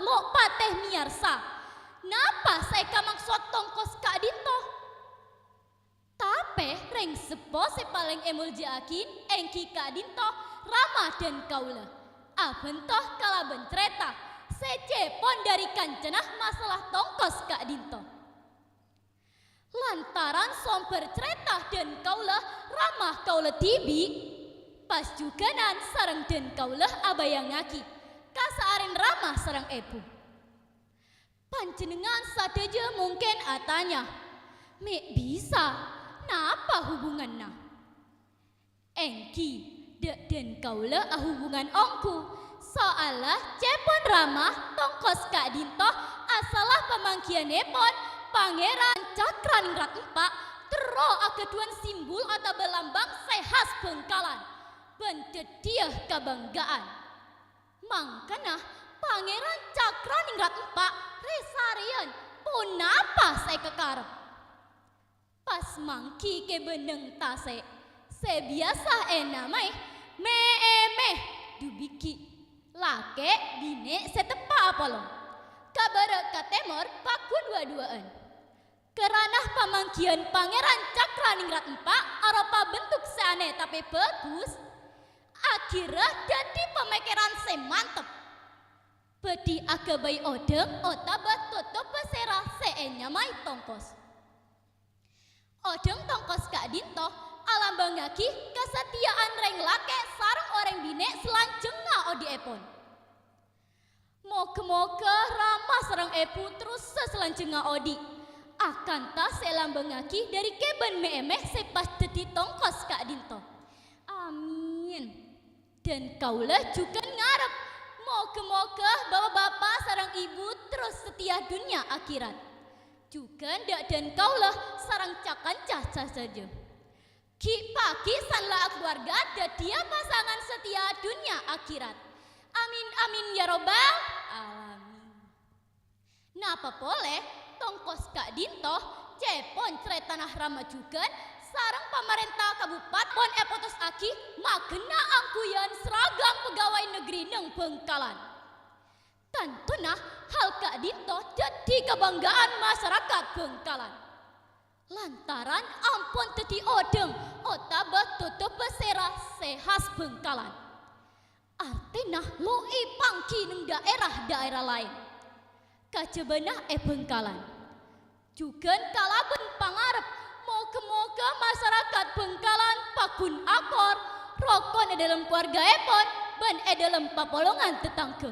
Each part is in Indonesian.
lo pateh miarsa. Napa saya maksud tongkos Kak Dinto? Tapi reng sepo se paling emul jakin engki Kak Dinto ramah dan kaula. Abentoh kalaben cerita secepon dari kancenah masalah tongkos Kak Dinto. Lantaran somber cerita dan kaula ramah kaula tibi, pas juga nan sarang dan kaula abayangaki kasaaren ramah sarang epu. Panjenengan sadeja mungkin atanya, me bisa, napa hubunganna? Engki, dek dan kaula hubungan ongku, soalah cepon ramah tongkos Kak Dinto asalah pemangkianepon Pangeran Cakraningrat Empak tero akeduan simbol atau belambang sehas Bengkalan benjediah kebanggaan. Mangkana Pangeran Cakraningrat Empak resarian punapa saya kekarep. Pas mangki ke beneng tase sebiasa enamai me dubiki lake bine setepa apolong kabar katemor pakun dua-duaan. Keranah pamangkian Pangeran Cakraningrat Empak arupa bentuk seaneh tapi bagus, akhirnya jadi pemikiran semantep. Bedi agabai odeng otabat tutup pesera seenyamai tongkos. Odeng tongkos Kak Dinto alam bangaki kesetiaan reng lake sarang orang bine selanjengna odi epon. Moga-moga ramah sarang epu terus seselanjengna odi. Akan tas selambengaki dari keben meemeh sepas jadi tongkos Kak Dinto. Amin. Dan kaulah juga ngarep moga-moga bapak-bapak sarang ibu terus setia dunia akhirat. Juga ndak dan kaulah sarang cakan caca saja. Ki paki sanlah keluarga dan dia pasangan setia dunia akhirat. Amin amin ya robbal alamin. Napa boleh? Tongkos Kak Dinto cepon tanah ramajugan sarang pemerintah kabupaten epotos aki magena angkuyan seragam pegawai negeri neng Bengkalan. Tantuna hal Kak Dinto jadi kebanggaan masyarakat Bengkalan. Lantaran ampun tedi odeng otabat tutup besera sehas Bengkalan. Artinya lo ipangki neng daerah-daerah lain. Kacebenah Bengkalan. Juga kalaben pangarep moga-moga masyarakat Bengkalan pakun akor rokon dalam keluarga epon ban dalam papolongan tetangga.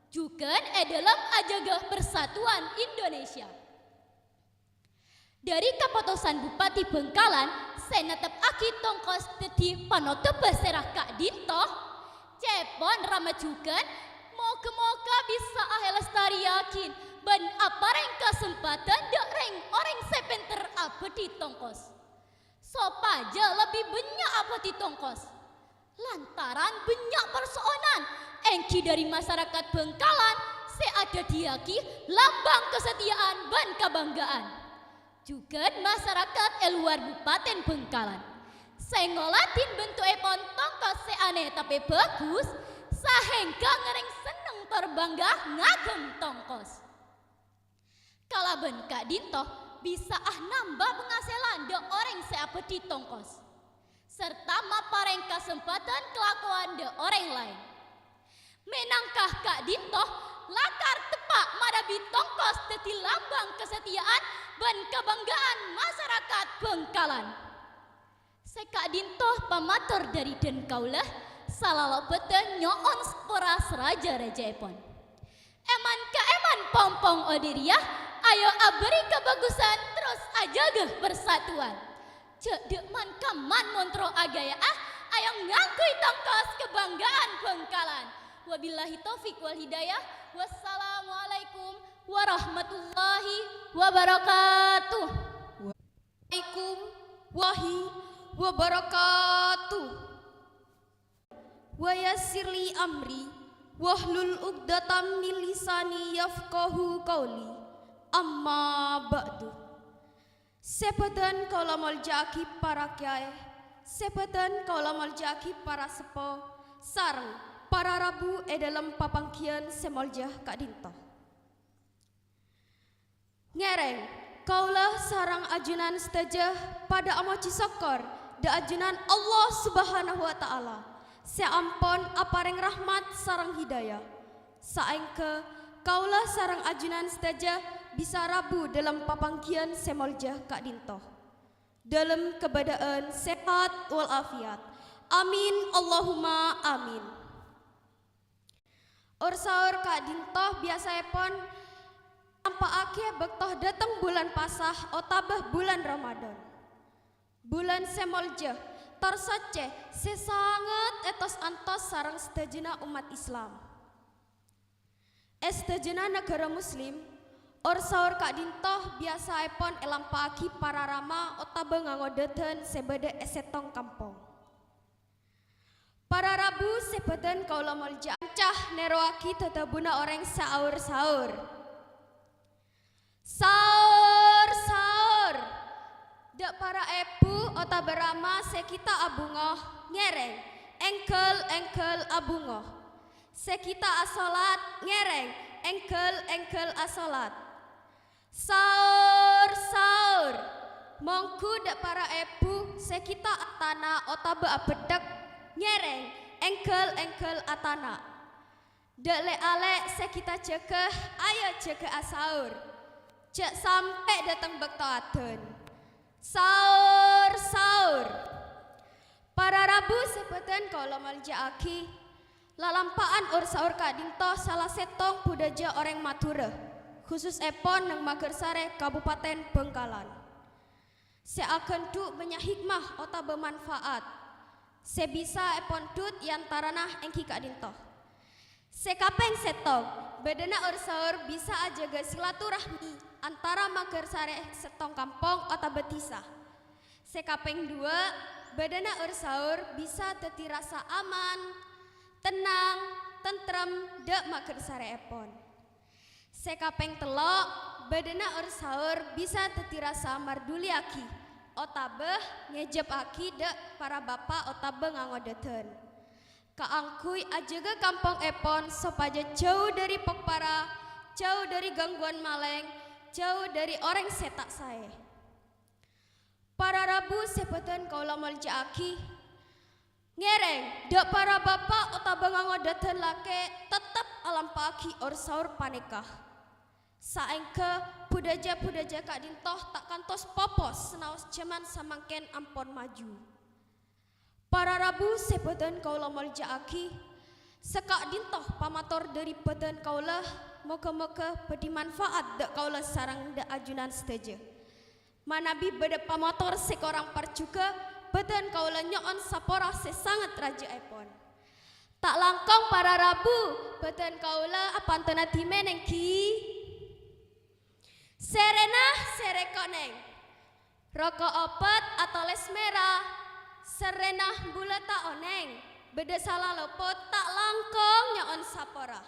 Juga dalam ajaga persatuan Indonesia. Dari keputusan Bupati Bengkalan senetep aki tongkos tedi panotup beserah Kak Dinto cepon ramajugan moga-moga bisa lestari yakin ban apareng kesempatan dek reng orang sepenter abadi tongkos. Sopaja lebih banyak abadi tongkos. Lantaran banyak persoalan engki dari masyarakat Bengkalan seada diaki lambang kesetiaan ban kebanggaan. Juga masyarakat luar Bupaten Bengkalan. Sengolatin bentuk epon tongkos seaneh tapi bagus. Sahengka ngereng seneng terbangga ngagem tongkos. Kalaben Kak Dinto bisa nambah penghasilan de orang seapeti tongkos. Serta mapareng kesempatan kelakuan de orang lain. Menangkah Kak Dinto lakar tepak madabi tongkos teti lambang kesetiaan dan kebanggaan masyarakat Bengkalan. Sekak Dinto pamatur dari den kaulah salalo beten nyoon sporas raja-raja epon. Eman ka eman pompong odiriah, ayo aberi kebagusan terus ajageh persatuan. Cek dekman kaman montro agaya ayo ngangkui tongkos kebanggaan Bengkalan. Wabillahi taufik wal hidayah. Wassalamualaikum warahmatullahi wabarakatuh. Waalaikum wabarakatuh. Wa yassirli amri wahlul 'uqdatam min lisani yafqahu qawli. Amma ba'du. Sepedan kaula moljaki para kiai, sepedan kaula moljaki para sepo sareng para rabu dalam papangkian semoljah Kak Dinto. Ngereng, kaulah sarang ajunan setajah pada amoci sokor da ajunan Allah Subhanahu wa Ta'ala. Seampon apareng rahmat sarang hidayah. Saengke kaulah sarang ajunan setajah bisa rabu dalam papangkian semoljah Kak Dinto. Dalam keadaan sehat walafiat. Amin Allahumma amin. Ursaur Kak Dinto biasaipun ampakake bektoh datang bulan pasah otabah bulan Ramadan. Bulan semoljah tersace sesangat etos antos sarang setajena umat Islam. Setajena negara muslim ursaur Kak Dinto biasaipun elampaki para rama otabah ngangodeten sebeda esetong kampung. Para rabu sepedan kaula molja cah neroaki tetabuna orang saur-saur. Saur-saur. Dak para epu otabah rama sekita abungoh ngereng engkel abungoh. Sekita asolat ngereng engkel asolat. Saur-saur. Mongku dak para epu sekita atana otabah apedek nyereng engkel atana. Dek le sekita cekeh ayo cekeh asaur. Cek sampai datang bekto aten. Saur. Para rabu sepetan kalau maljaaki lalampaan ursaur Kak Dinto salah setong pudaja orang Matura. Khusus epon nang Magersare Kabupaten Bengkalan. Seakan tu banyak hikmah ota bermanfaat. Sebisa epon tut yang taranah engki Kak Dinto. Sekapeng setong bedena ursaur bisa aja ga silaturahmi antara Magersare setong kampung ota betisa. Sekapeng dua bedena ursaur bisa teti rasa aman, tenang, tentrem dek Magersare epon. Sekapeng telok bedena ursaur bisa teti rasa marduliaki otabeh ngejep aki dek para bapak otabeh ngangodeten. Kaangkui ajaga kampung epon sopaja jauh dari pokpara, jauh dari gangguan maleng, jauh dari orang setak saya. Para rabu sepetan kaula maljaaki ngereng dek para bapak otabeh ngangodeten lake tetap alampaki ursaur panikah. Saengke pudaja Kak Dinto tak kantos popos senaos ceman samangken ampon maju. Para rabu sepedan kaula maljaaki sekak Dinto pamator dari pedan kaula moga-moga bedi manfaat dak kaula sarang dak ajunan seteje. Manabi beda pamator sekorang parjuga pedan kaula nyoon sapora sesangat raja epon. Tak langkong para rabu pedan kaula apantena timeneng ki Serenah serekoneng rokok opet atau les merah serenah bulata oneng beda salah lopot tak langkong nyaon sapora.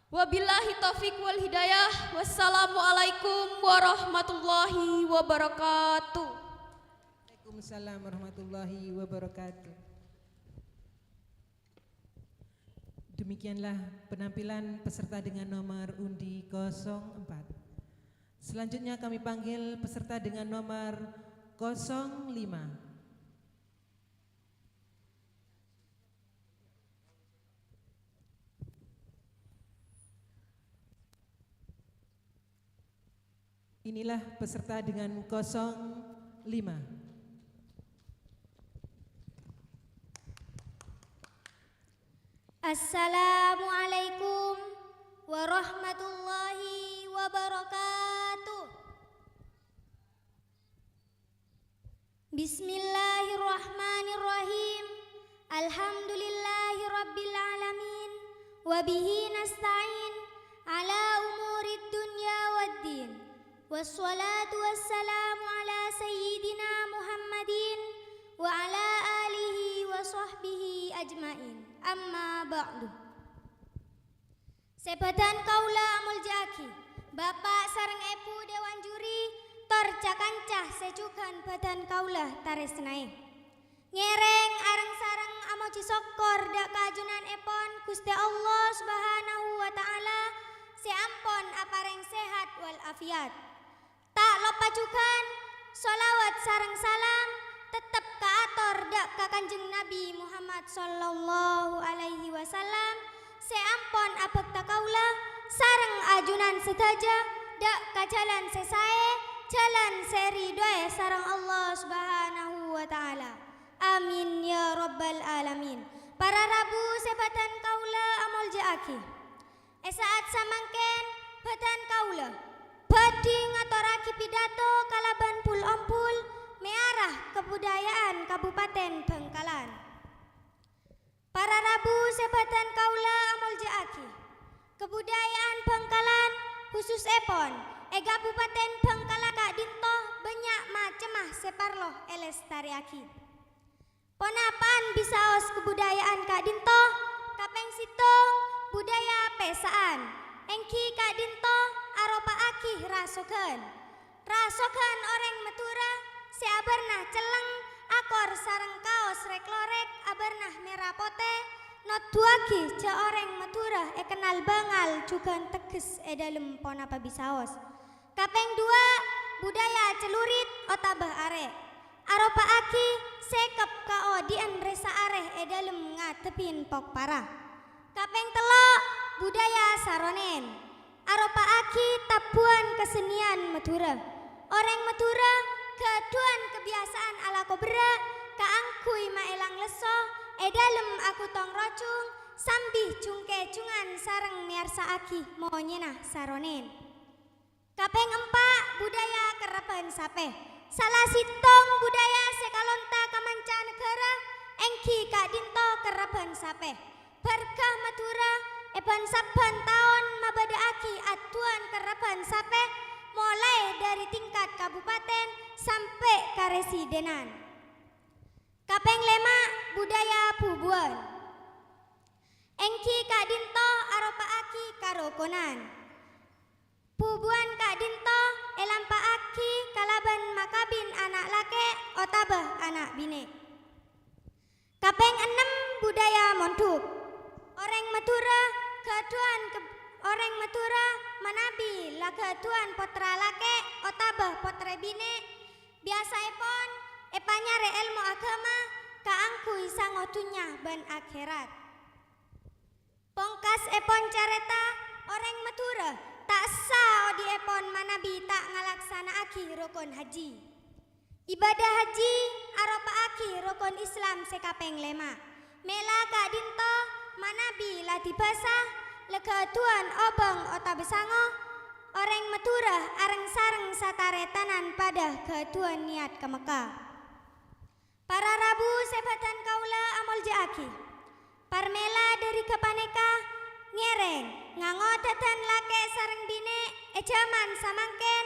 Wabillahi taufiq wal hidayah. Wassalamualaikum warahmatullahi wabarakatuh. Waalaikumsalam warahmatullahi wabarakatuh. Demikianlah penampilan peserta dengan nomor undi 04. Selanjutnya kami panggil peserta dengan nomor 05. Inilah peserta dengan 05. Assalamualaikum warahmatullahi wabarakatuh. Bismillahirrahmanirrahim. Alhamdulillahi rabbil alamin. Wabihi nasta'in ala umurid dunya waddin. Wassalatu wassalamu ala sayyidina Muhammadin wa ala alihi wa sahbihi ajmain. Amma ba'du. Sebadan kaula muljaki Bapak sareng Epu Dewan Juri tor cakancah secukan badan kaula taresnae. Ngereng areng sareng amo moci syukur dak kajunan epon Gusti Allah Subhanahu wa taala seampon apareng sehat wal afiat. Tak lupa juga sholawat sareng salam tetep kaator dak ka Kanjeng Nabi Muhammad sallallahu alaihi wasallam seampon abekta kaula sareng ajunan sedaja dak ka jalan sesae jalan seridoe sareng Allah Subhanahu wa taala. Amin ya rabbal alamin. Para rabu sebatan kaula amol jaaki. Esaat samangken batan kaula badhe ngaturake pidato kalaban pul ompul mearah kebudayaan Kabupaten Bangkalan. Para rabu sebatan kaula amol jaaki. Kebudayaan Bangkalan khusus epon Kabupaten Bangkalan Kak Dinto banyak macemah separloh elestariaki. Ponapan bisaos kebudayaan Kak Dinto kapeng sitong budaya pesaan engki Kak Dinto aropa aki rasokan orang Madura seabernah celeng akor sareng kaos reklorek abernah merah pote not duaki ja orang Madura kenal bangal juga teges dalem ponapa bisaos. Kapeng dua budaya celurit otabah are aropa aki sekep kao dian resa are dalem ngatepin pok parah. Kapeng telok budaya saronen aropa aki tabuan kesenian Madura. Orang Madura keduan kebiasaan ala kobra kaangkui maelang leso dalem aku tong rocung sambih cungke cungan sareng miarsa aki monyenah saronen. Kapeng empat budaya kerepen sape salah sitong budaya sekalonta kamanca negara engki Kak Dinto kerepen sape berkah Madura epan saban tahun mabada aki atuan kerepen sape mulai dari tingkat kabupaten sampai ke residenan. Kapeng lema budaya pubuan engki Kak Dinto aropa aki karokonan. Pubuan Kak Dinto elampa aki kalaban makabin anak lake otabah anak bine. Kapeng 6 budaya monduk. Orang Madura orang Madura manabi laketuan potra lake otabah potre bine biasaipun epanyare ilmu agama kaangkui sangotunya ban akhirat. Pongkas epon careta orang Madura tak sah di epon manabi tak ngalaksana aki rukun haji. Ibadah haji aropa aki rukun Islam sekapeng lema. Mela Kak Dinto manabi lati basah legetuan obong ota besango orang Madura areng sareng sataretanan pada ketuan niat ke Mekah. Para rabu sebatan kaula amol jaaki. Parmela dari kepaneka ngereng ngangotatan lake sareng bine ejaman samangken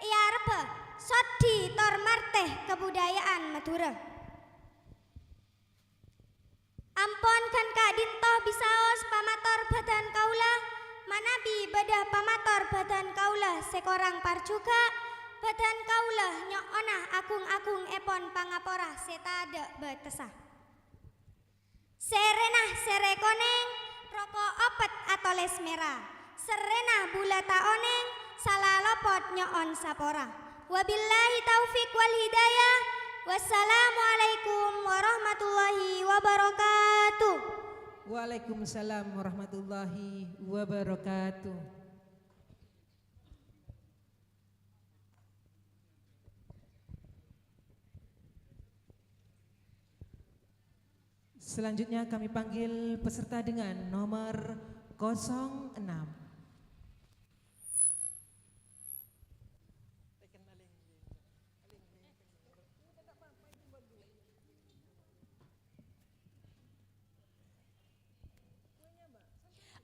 ia rebe sodi tor marteh kebudayaan Madura. Ampon kan Kak Dinto bisaos pamator badan kaula manabi badah pamator badan kaula sekorang parcuka badan kaula nyok onah akung-akung epon pangapora setada betesah. Serenah serekoneng rokok opet atau les merah serenah bulata oneng salah lopot nyoon sapora. Wabillahi taufik wal hidayah. Wassalamualaikum warahmatullahi wabarakatuh. Waalaikumsalam warahmatullahi wabarakatuh. Selanjutnya kami panggil peserta dengan nomor 06.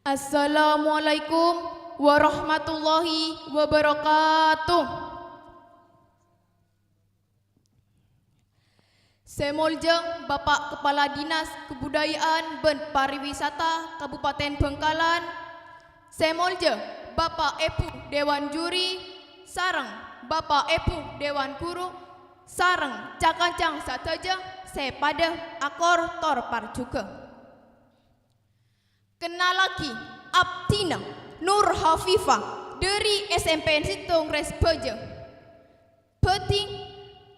Assalamualaikum warahmatullahi wabarakatuh. Semoljeng Bapak Kepala Dinas Kebudayaan dan Pariwisata Kabupaten Bangkalan, semoljeng Bapak Epu Dewan Juri, sareng Bapak Epu Dewan Guru, sareng cakancang sateja sepada akor tor parjuga. Kenal lagi Abtina Nur Hafifah dari SMP Situng Resbeja. Penting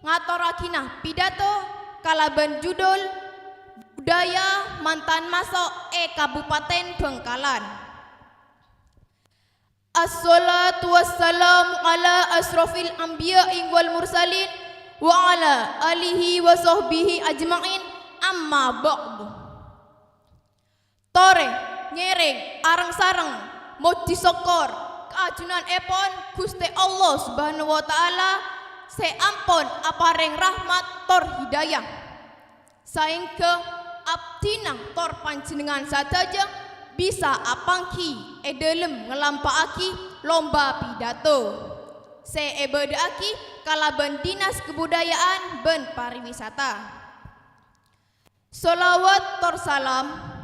ngatorakina pidato kalaban judul budaya mantan masuk Kabupaten Bengkalan. Assalatu wassalamu ala asrafil anbiya'i wal mursalin wa ala alihi wa sahbihi ajma'in amma ba'du. Tore nyereng arang sareng moji sokor keajunan epon Gusti Allah Subhanahu wa taala seampun apareng rahmat tor hidayah saengke abdina tor panjenengan sadaja bisa apangki edelem ngelampaaki lomba pidato seebedaki kalaban dinas kebudayaan ben pariwisata. Solawat tor salam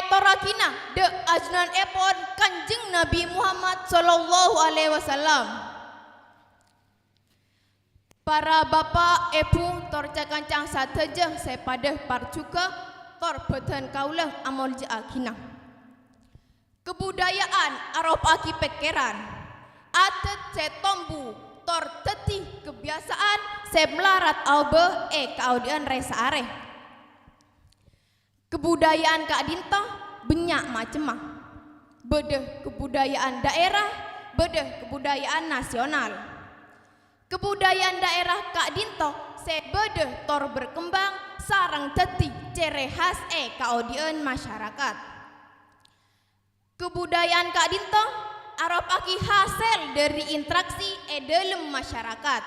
torakina de ajunan epon Kanjeng Nabi Muhammad sallallahu alaihi wasallam. Para bapak ibu tor cakancang sateja sepada parcuka tor beten kaulah amol akina. Kebudayaan arop aki pekeran atet setombu tor teti kebiasaan semelarat aube kaudian resa areh. Kebudayaan Kak Dinto banyak macam bedeh kebudayaan daerah, bedeh kebudayaan nasional. Kebudayaan daerah Kak Dinto sebedeh tor berkembang sarang teti cere khas kaudien masyarakat. Kebudayaan Kak Dinto arop aki hasil dari interaksi dalam masyarakat.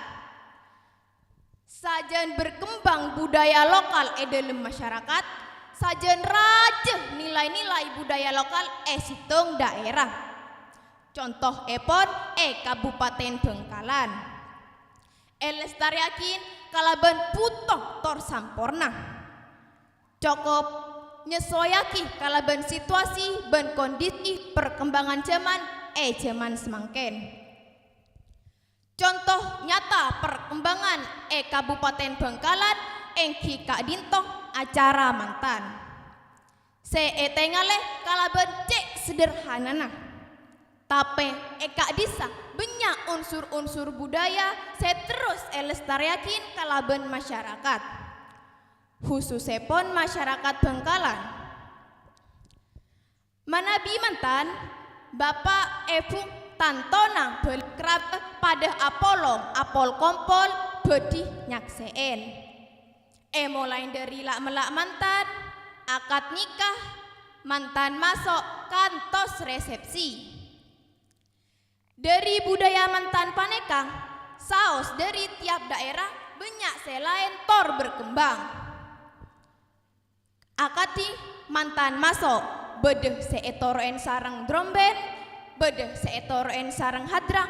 Sajan berkembang budaya lokal dalam masyarakat, sajen rajeh nilai-nilai budaya lokal situng daerah. Contoh epon Kabupaten Bengkalan. Lestariakin kalaban putoh tor samporna. Cukup nyesuaiaki kalaban situasi ben kondisi perkembangan zaman zaman semangken. Contoh nyata perkembangan Kabupaten Bengkalan engki Kak Dinto acara mantan. Tengale kalaban cek sederhanana. Tapi Kak Disa banyak unsur-unsur budaya terus lestariakin kalaban masyarakat. Khususipun masyarakat Bengkalan. Manabi mantan Bapak Ibu tantona berkerap pada apol kompol bedi nyakseen. Mulai dari lak melak mantan, akad nikah, mantan masuk kantos resepsi. Dari budaya mantan paneka, saos dari tiap daerah banyak selain tor berkembang. Akati mantan masuk, bedeh seetoroen sarang dromben, bedeh seetoroen sarang hadrang,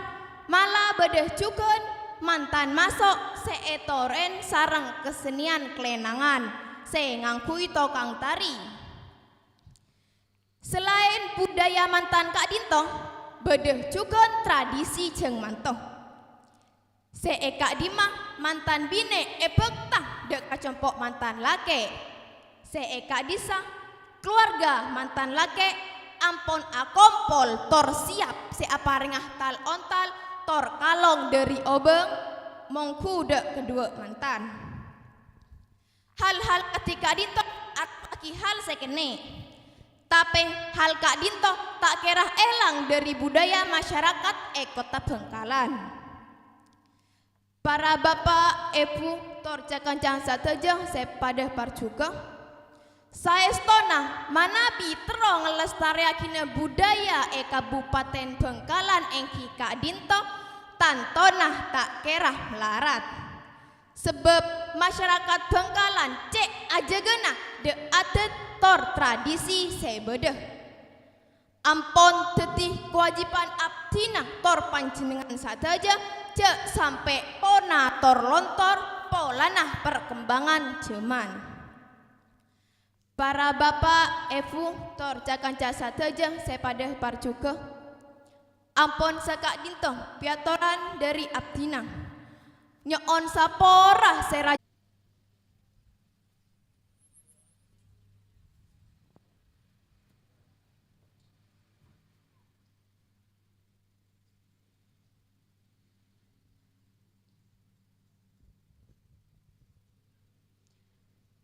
malah bedeh cukun mantan masuk seetoren sarang kesenian kelenangan ngangkui tokang tari. Selain budaya mantan Kak Dinto, bedeh cukun tradisi jeng mantoh. Kak Dimah mantan bine bektah dek kacompok mantan lake. Kak Disa keluarga mantan lake ampon akompol tor siap aparengah tal ontal tor kalong dari obeng mongku dek kedua mantan. Hal-hal ketika Dinto aki hal sekene. Tapi hal Kak Dinto tak kira elang dari budaya masyarakat kota Bengkalan. Para bapak ibu tor cakancang sateja sepada parcuka. Saestona manabi terong lestariakina budaya Kabupaten Bengkalan engki Kak Dinto tantonah tak kerah melarat. Sebab masyarakat Bengkalan cek aja gena de atet tor tradisi sebedeh. Ampon tetih kewajiban abdina tor panjenengan sadaja cek sampai pona tor lontor polanah perkembangan zaman. Para bapak ibu tor cakanca sadaja sepada parcuke. Ampon Kak Dinto piatoran dari abdina. nyoon saporah sera.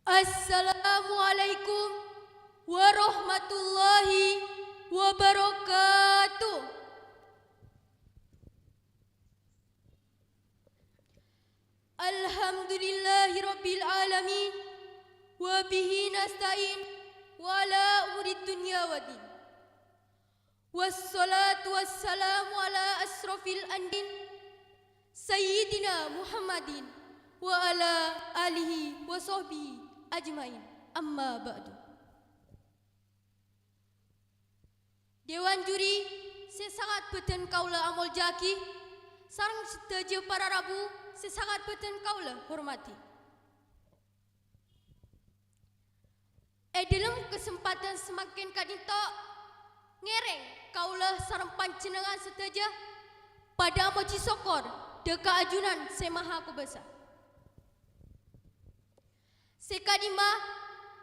Assalamualaikum warahmatullahi wabarakatuh. Alhamdulillahi rabbil alamin wa bihi nasta'in wa ala umuri dunya waddin. Wassalatu wassalamu ala asrofil andin Sayyidina Muhammadin wa ala alihi wa sahbihi ajmain, amma ba'du. Dewan juri sesangat beten kaula amol jaki, sareng sedaya para rabu sesangat beten kaula hormati. Dalam kesempatan semakin kadinto ngereng kaula sareng panjenengan sedaya pada moji sokor deka ajunan semaha kubasa. Sekadima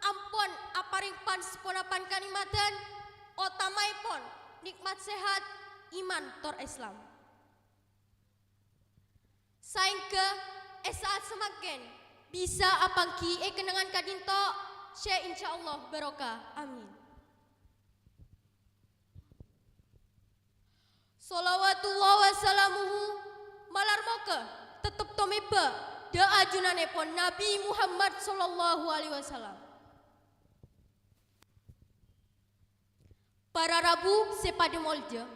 ampon aparing pan seponapan kanimatan otamaipon nikmat sehat iman tor Islam. Saingke esaat semakin bisa apangki kenangan kadinto sya insyaallah barokah amin. Salawatullah wassalamuhu malar moga tetep tomeba da ajunanipun Nabi Muhammad sallallahu alaihi wasallam. Para rabu sepadu molja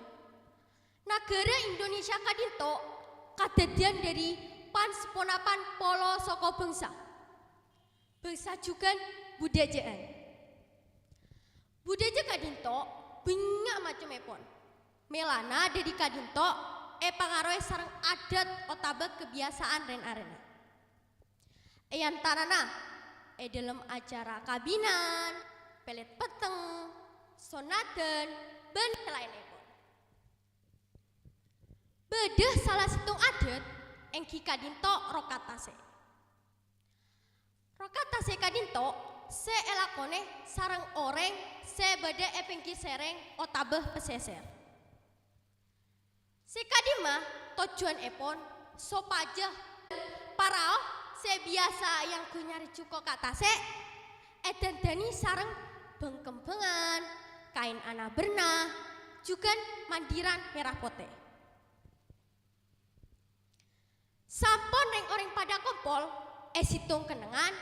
negara Indonesia kadinto kadadian dari panseponapan polo soko bangsa juga budajaan. Budaja kadinto banyak macam epon. Melana dari kadinto pangaruh sarang adat otabek kebiasaan ren arena. Yantarana dalam acara kabinan, pelet peteng, sonaten, dan lainnya. Bedeh salah satu adat engki kadinto rokatase. Rokatase kadinto se elakone sarang oreng se bede epengki sereng otabeh peseser. Se kadima tujuan epon sopaja parao se biasa yang ku nyari cuko katase dani sarang bengkempengan kain ana bernah juga mandiran merah putih. Sampon neng orang pada kompol situng kenengan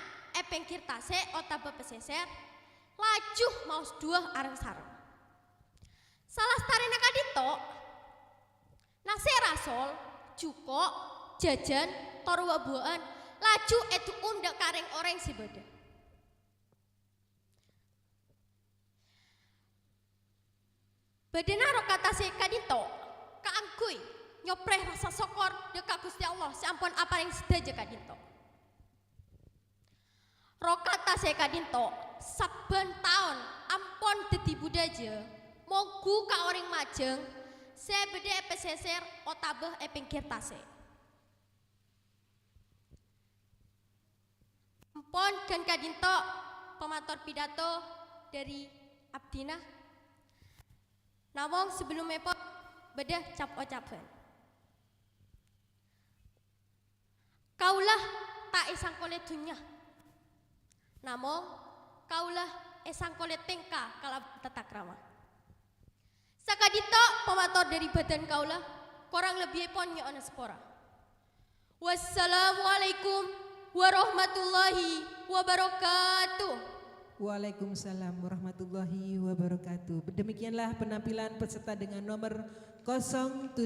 pengkir tase otabe peseser laju maus dua areng sarang. Salah starena kadito nase rasol cuko jajan torwa buaan laju itu undak kareng orang si beda. Badena rokata se kadito kaangkui nyopreh rasa sokor deka Gusti Allah sampun apa yang sedaja kadito. Rokata se kadito saben taun ampun dadi budaja mogu ka orang majeng se bede peseser otabeh pengkir tase. Pon kan kadinto pemator pidato dari Abdina. Nawong sebelum epon bedah cap ocapan. Kaulah tak esang kole dunya. Namong kaulah esang kole tengka kala tatakrama. Sakadito pemator dari badan kaulah kurang lebih epon nyoona sepora. Wassalamualaikum warahmatullahi wabarakatuh. Waalaikumsalam warahmatullahi wabarakatuh. Demikianlah penampilan peserta dengan nomor 07.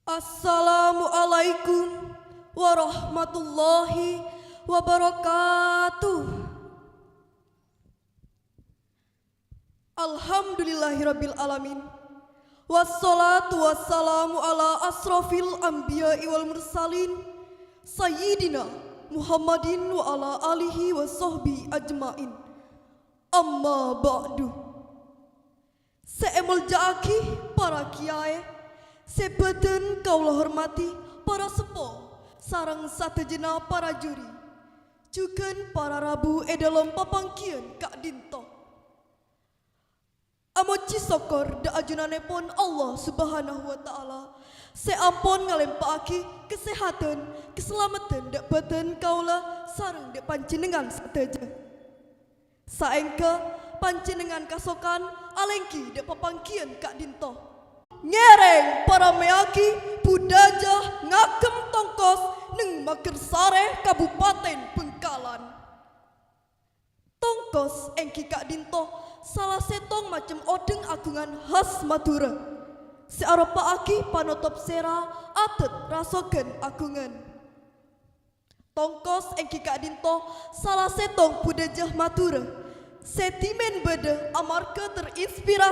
Assalamualaikum warahmatullahi wabarakatuh. Alhamdulillahirabbil alamin. Wassalatu wassalamu ala asrafil anbiya'i wal mursalin Sayyidina Muhammadin wa ala alihi wa sahbihi ajmain. Amma ba'du. Seemul jaaki para kiai, sebeten kaulah hormati para sepo, sarang satejena para juri, juken para rabu dalam papangkian Kak Dinto. Amoci sokor da ajunanepon Allah Subhanahu wa taala. Seampun ngalempaki kesehatan, keselamatan dak beten kaula sareng dak panjenengan sateja. Saengke panjenengan kasokan alengki dak papangkian Kak Dinto. Ngereng para meaki budajah ngagem tongkos neng Magersare Kabupaten Bengkalan. Tongkos engki Kak Dinto salah setong macam odeng agungan khas Madura. Searopa aki panotop sera atet rasogen agungan. Tongkos engki Kak Dinto salah setong budajah Madura. Sentimen bede amarga terinspirasi